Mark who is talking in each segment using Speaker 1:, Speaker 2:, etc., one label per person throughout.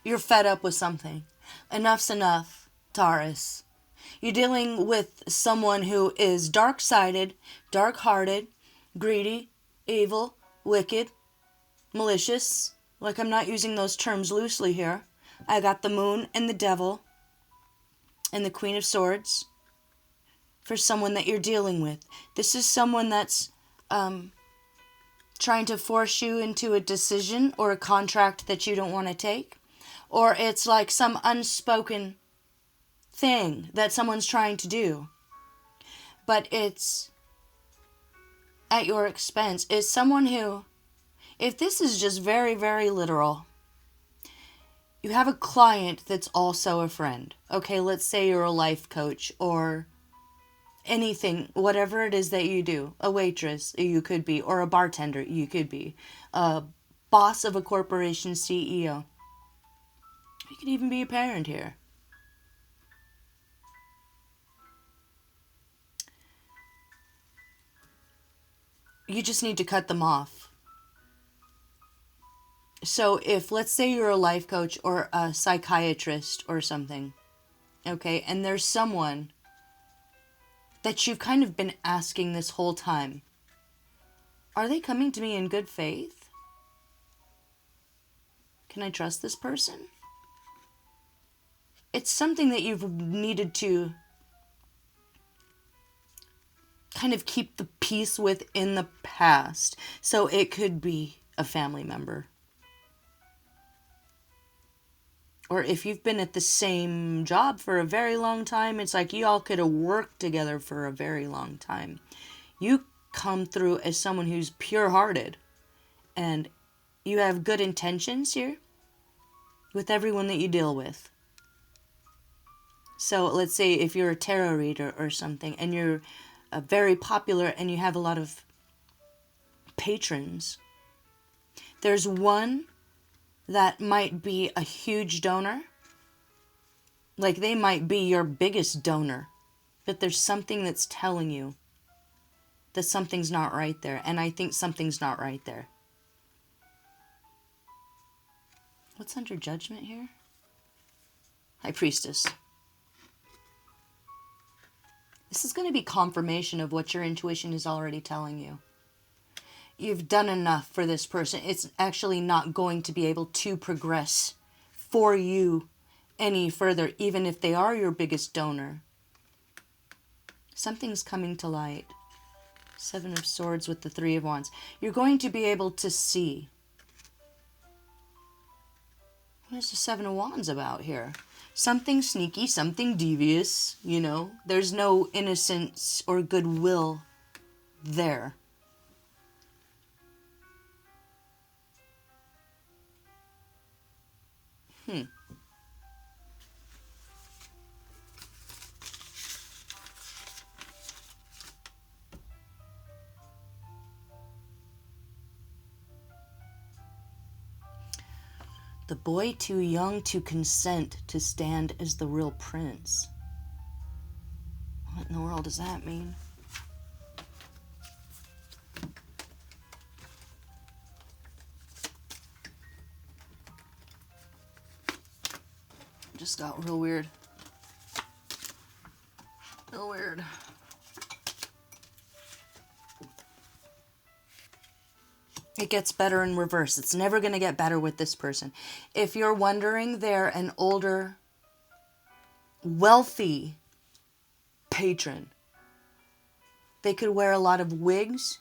Speaker 1: You're fed up with something. Enough's enough, Taurus. You're dealing with someone who is dark-sided, dark-hearted, greedy, evil, wicked, malicious. Like, I'm not using those terms loosely here. I got the moon and the devil and the Queen of Swords for someone that you're dealing with. This is someone that's trying to force you into a decision or a contract that you don't want to take. Or it's like some unspoken thing that someone's trying to do. But it's at your expense. It's someone who, if this is just very, very literal, you have a client that's also a friend. Okay, let's say you're a life coach or anything, whatever it is that you do. A waitress, you could be, or a bartender, you could be. A boss of a corporation, CEO. You could even be a parent here. You just need to cut them off. So if, let's say you're a life coach or a psychiatrist or something, okay, and there's someone that you've kind of been asking this whole time, are they coming to me in good faith? Can I trust this person? It's something that you've needed to kind of keep the peace with in the past. So it could be a family member. Or if you've been at the same job for a very long time, it's like you all could have worked together for a very long time. You come through as someone who's pure-hearted. And you have good intentions here with everyone that you deal with. So let's say if you're a tarot reader or something, and you're very popular and you have a lot of patrons, there's one that might be a huge donor. Like, they might be your biggest donor. But there's something that's telling you that something's not right there. And I think something's not right there. What's under judgment here? High Priestess. This is going to be confirmation of what your intuition is already telling you. You've done enough for this person. It's actually not going to be able to progress for you any further, even if they are your biggest donor. Something's coming to light. Seven of Swords with the Three of Wands. You're going to be able to see. What is the Seven of Wands about here? Something sneaky, something devious, you know. There's no innocence or goodwill there. The boy too young to consent to stand as the real prince. What in the world does that mean? Just got real weird. Real weird. It gets better in reverse. It's never going to get better with this person. If you're wondering, they're an older, wealthy patron. They could wear a lot of wigs.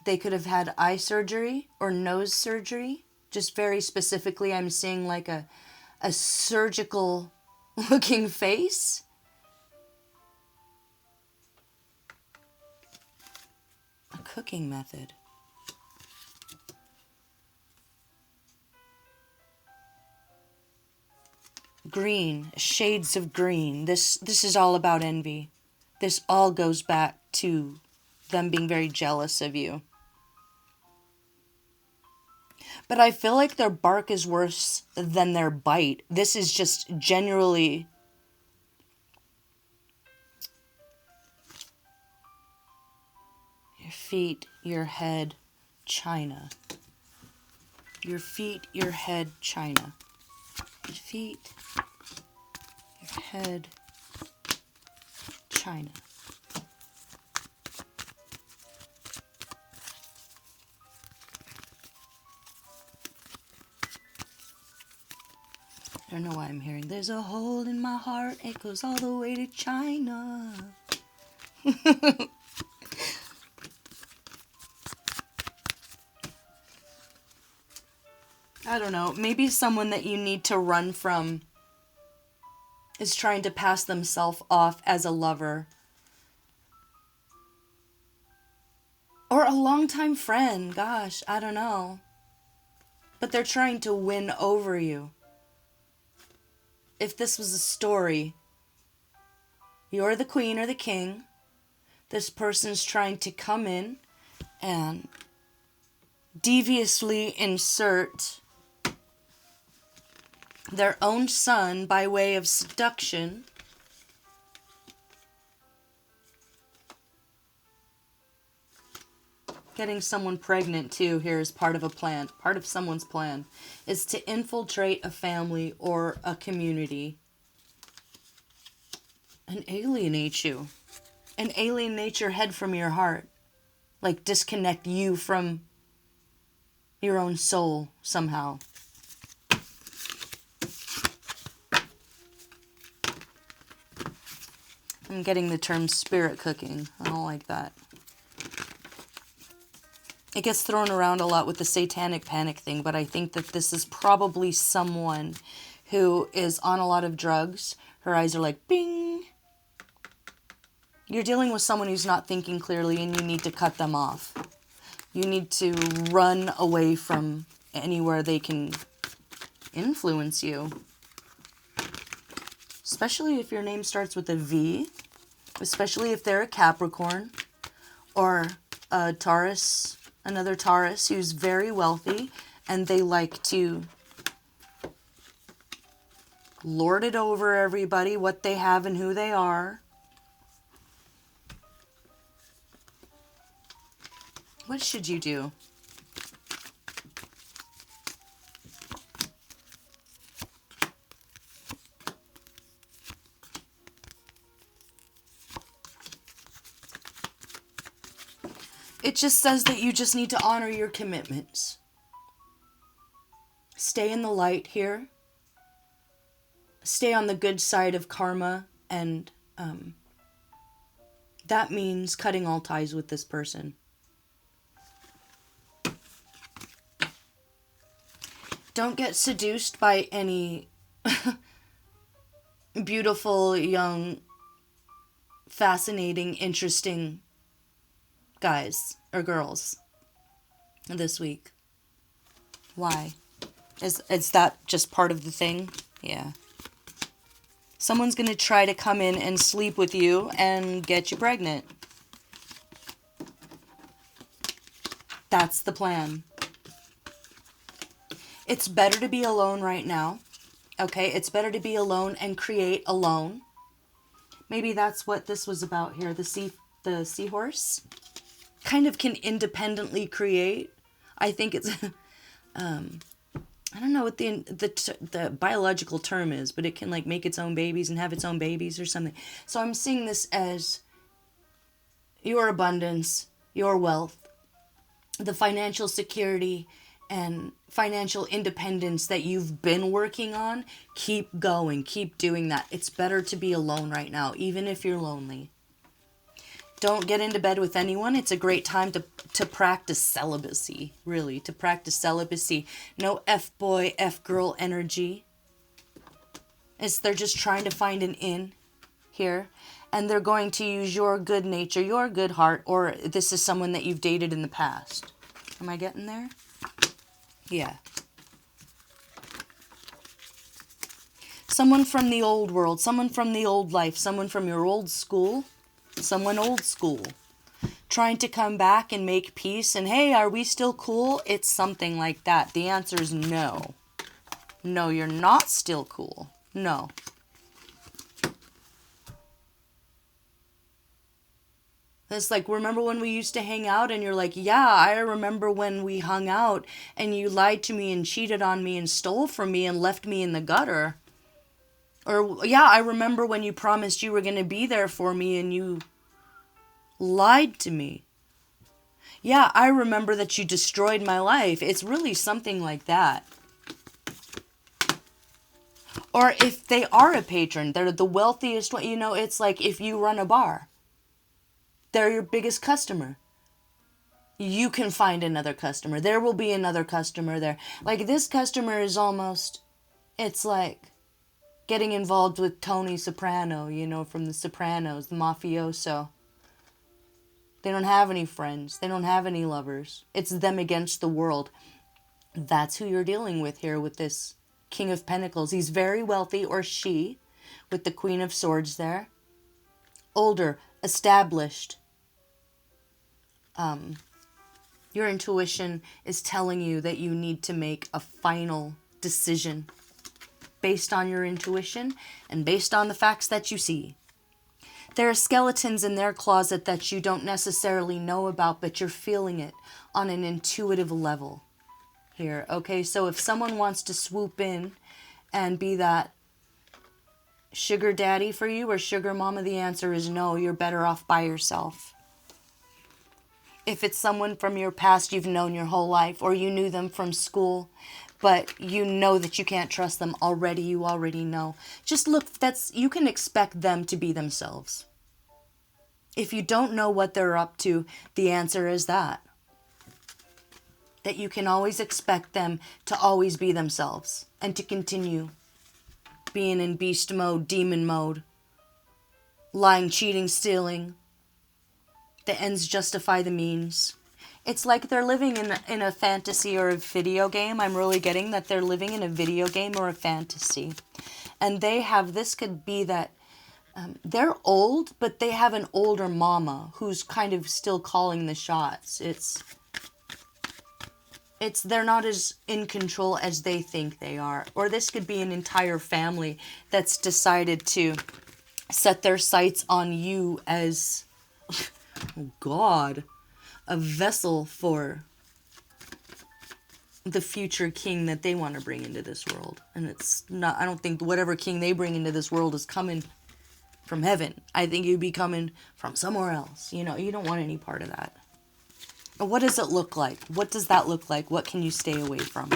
Speaker 1: They could have had eye surgery or nose surgery. Just very specifically, I'm seeing like a surgical looking face. A cooking method. Green, shades of green. This is all about envy. This all goes back to them being very jealous of you. But I feel like their bark is worse than their bite. This is just generally your feet, your head, China. Your feet, your head, China. Your feet, your head, China. I don't know why I'm hearing, there's a hole in my heart, it goes all the way to China. I don't know, maybe someone that you need to run from is trying to pass themselves off as a lover. Or a longtime friend, gosh, I don't know. But they're trying to win over you. If this was a story, you're the queen or the king. This person's trying to come in and deviously insert their own son by way of seduction. Getting someone pregnant too here is part of a plan. Part of someone's plan is to infiltrate a family or a community and alienate you. And alienate your head from your heart. Like disconnect you from your own soul somehow. I'm getting the term spirit cooking. I don't like that. It gets thrown around a lot with the satanic panic thing, but I think that this is probably someone who is on a lot of drugs. Her eyes are like, bing. You're dealing with someone who's not thinking clearly, and you need to cut them off. You need to run away from anywhere they can influence you. Especially if your name starts with a V. Especially if they're a Capricorn or a Taurus, another Taurus who's very wealthy and they like to lord it over everybody, what they have and who they are. What should you do? It just says that you just need to honor your commitments. Stay in the light here. Stay on the good side of karma, and that means cutting all ties with this person. Don't get seduced by any beautiful, young, fascinating, interesting guys or girls this week. Why? Is that just part of the thing? Yeah. Someone's going to try to come in and sleep with you and get you pregnant. That's the plan. It's better to be alone right now. Okay? It's better to be alone and create alone. Maybe that's what this was about here. The seahorse kind of can independently create. I think it's I don't know what the biological term is, but it can like make its own babies and have its own babies or something. So I'm seeing this as your abundance, your wealth, the financial security and financial independence that you've been working on. Keep going, keep doing that. It's better to be alone right now, even if you're lonely. Don't get into bed with anyone. It's a great time to practice celibacy, really, to practice celibacy. No F-boy, F-girl energy. They're just trying to find an in here, and they're going to use your good nature, your good heart, or this is someone that you've dated in the past. Am I getting there? Yeah. Someone from the old world, someone from the old life, someone from your old school. Someone old school, trying to come back and make peace and, hey, are we still cool? It's something like that. The answer is no. No, you're not still cool. No. It's like, remember when we used to hang out? And you're like, yeah, I remember when we hung out and you lied to me and cheated on me and stole from me and left me in the gutter. Or, yeah, I remember when you promised you were going to be there for me and you lied to me. Yeah, I remember that you destroyed my life. It's really something like that. Or if they are a patron, they're the wealthiest one. You know, it's like if you run a bar, they're your biggest customer. You can find another customer. There will be another customer there. Like, this customer is almost, it's like getting involved with Tony Soprano, you know, from The Sopranos, the mafioso. They don't have any friends. They don't have any lovers. It's them against the world. That's who you're dealing with here with this King of Pentacles. He's very wealthy, or she, with the Queen of Swords there. Older, established. Your intuition is telling you that you need to make a final decision based on your intuition and based on the facts that you see. There are skeletons in their closet that you don't necessarily know about, but you're feeling it on an intuitive level here. Okay, so if someone wants to swoop in and be that sugar daddy for you or sugar mama, the answer is no. You're better off by yourself. If it's someone from your past you've known your whole life, or you knew them from school, but you know that you can't trust them already, you already know. Just look, you can expect them to be themselves. If you don't know what they're up to, the answer is that you can always expect them to always be themselves and to continue being in beast mode, demon mode, lying, cheating, stealing. The ends justify the means. It's like they're living in a fantasy or a video game. I'm really getting that they're living in a video game or a fantasy. And they have, this could be that they're old, but they have an older mama who's kind of still calling the shots. They're not as in control as they think they are. Or this could be an entire family that's decided to set their sights on you as, oh God, a vessel for the future king that they want to bring into this world. And it's not, I don't think whatever king they bring into this world is coming from heaven. I think you'd be coming from somewhere else. You know, you don't want any part of that. What does it look like? What does that look like? What can you stay away from?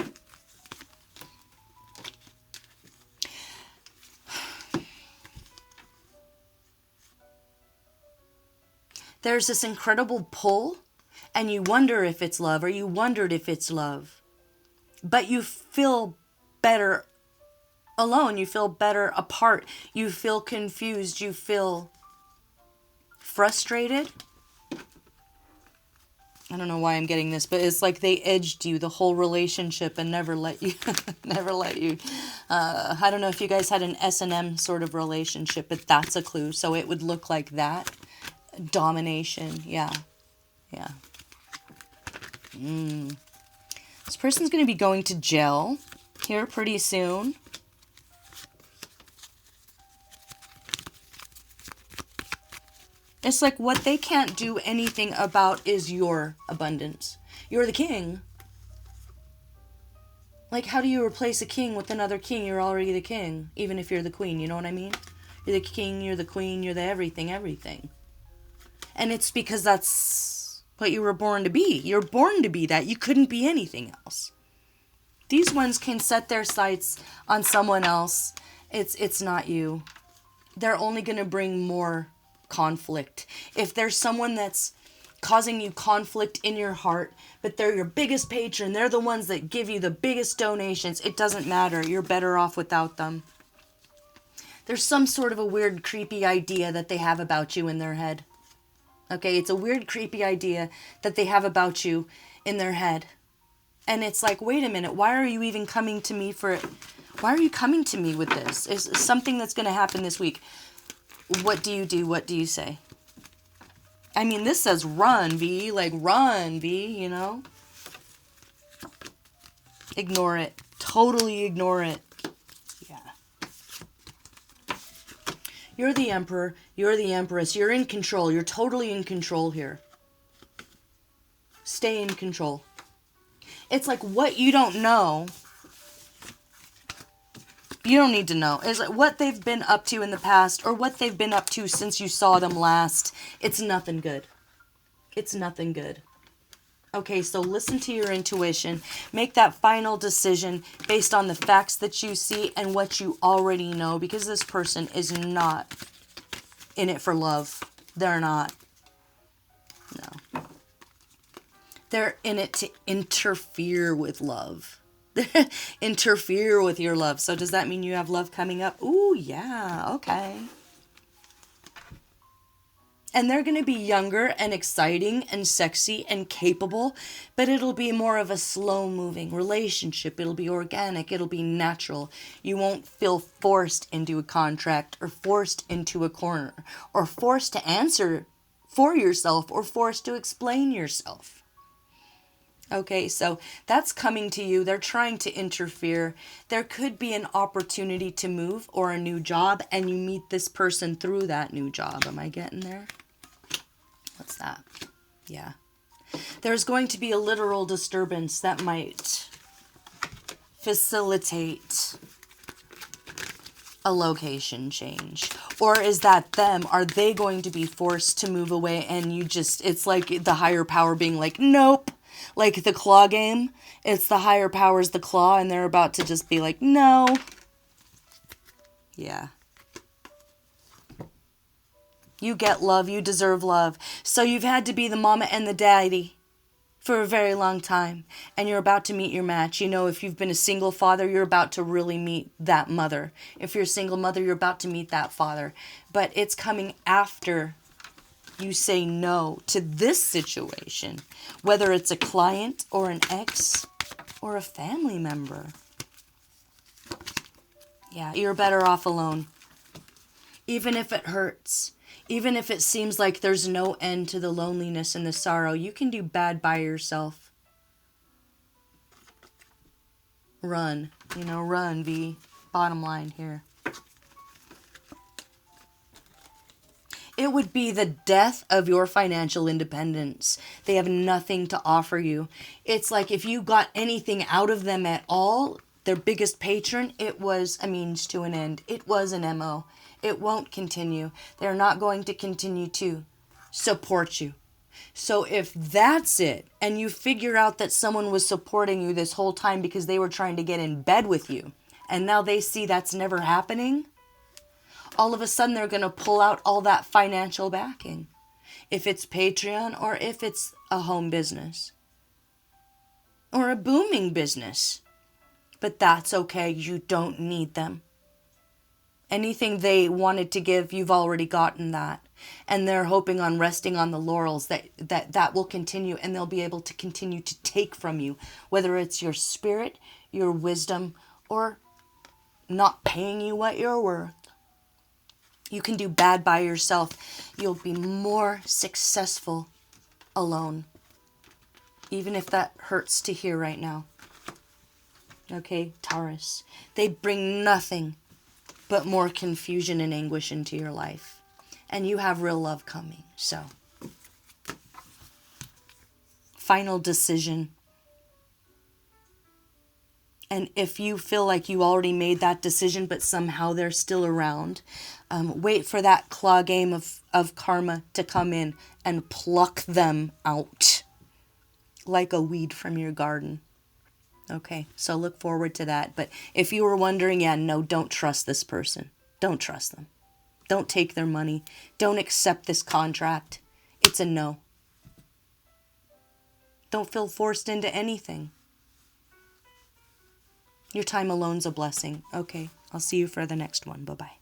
Speaker 1: There's this incredible pull, and you wonder if it's love, or you wondered if it's love. But you feel better alone. You feel better apart. You feel confused. You feel frustrated. I don't know why I'm getting this, but it's like they edged you the whole relationship and never let you, I don't know if you guys had an S&M sort of relationship, but that's a clue. So it would look like that. Domination. Yeah. Yeah. This person's going to be going to jail here pretty soon. It's like what they can't do anything about is your abundance. You're the king. Like, how do you replace a king with another king? You're already the king, even if you're the queen, you know what I mean? You're the king, you're the queen, you're the everything. And it's because that's what you were born to be. You're born to be that. You couldn't be anything else. These ones can set their sights on someone else. It's not you. They're only going to bring more conflict. If there's someone that's causing you conflict in your heart, but they're your biggest patron, they're the ones that give you the biggest donations, it doesn't matter. You're better off without them. There's some sort of a weird, creepy idea that they have about you in their head. Okay, it's a weird, creepy idea that they have about you in their head. And it's like, wait a minute, why are you even coming to me for it? Why are you coming to me with this? Is something that's going to happen this week. What do you do? What do you say? I mean, this says run, V. Like, run, V, you know? Ignore it. Totally ignore it. Yeah. You're the emperor. You're the Empress. You're in control. You're totally in control here. Stay in control. It's like what you don't know, you don't need to know. It's like what they've been up to in the past or what they've been up to since you saw them last. It's nothing good. It's nothing good. Okay, so listen to your intuition. Make that final decision based on the facts that you see and what you already know, because this person is not in it for love. They're not. No. They're in it to interfere with love. Interfere with your love. So does that mean you have love coming up? Ooh, yeah, okay. And they're going to be younger and exciting and sexy and capable, but it'll be more of a slow-moving relationship. It'll be organic. It'll be natural. You won't feel forced into a contract or forced into a corner or forced to answer for yourself or forced to explain yourself. Okay, so that's coming to you. They're trying to interfere. There could be an opportunity to move or a new job, and you meet this person through that new job. Am I getting there? What's that? Yeah. There's going to be a literal disturbance that might facilitate a location change. Or is that them? Are they going to be forced to move away and you just, it's like the higher power being like, nope. Like the claw game, it's the higher power's the claw, and they're about to just be like, no. Yeah. You get love, you deserve love. So you've had to be the mama and the daddy for a very long time, and you're about to meet your match. You know, if you've been a single father, you're about to really meet that mother. If you're a single mother, you're about to meet that father. But it's coming after you say no to this situation, whether it's a client or an ex or a family member. Yeah, you're better off alone. Even if it hurts, even if it seems like there's no end to the loneliness and the sorrow, you can do bad by yourself. Run, run, V. Bottom line here. It would be the death of your financial independence. They have nothing to offer you. It's like if you got anything out of them at all, their biggest patron, it was a means to an end. It was an MO. It won't continue. They're not going to continue to support you. So if that's it, and you figure out that someone was supporting you this whole time because they were trying to get in bed with you, and now they see that's never happening, all of a sudden they're going to pull out all that financial backing. If it's Patreon or if it's a home business or a booming business. But that's okay. You don't need them. Anything they wanted to give, you've already gotten that. And they're hoping on resting on the laurels that will continue, and they'll be able to continue to take from you, whether it's your spirit, your wisdom, or not paying you what you're worth. You can do bad by yourself. You'll be more successful alone. Even if that hurts to hear right now. Okay, Taurus. They bring nothing but more confusion and anguish into your life. And you have real love coming. So, final decision. And if you feel like you already made that decision, but somehow they're still around, wait for that claw game of karma to come in and pluck them out like a weed from your garden. Okay, so look forward to that. But if you were wondering, no, don't trust this person. Don't trust them. Don't take their money. Don't accept this contract. It's a no. Don't feel forced into anything. Your time alone's a blessing. Okay, I'll see you for the next one. Bye-bye.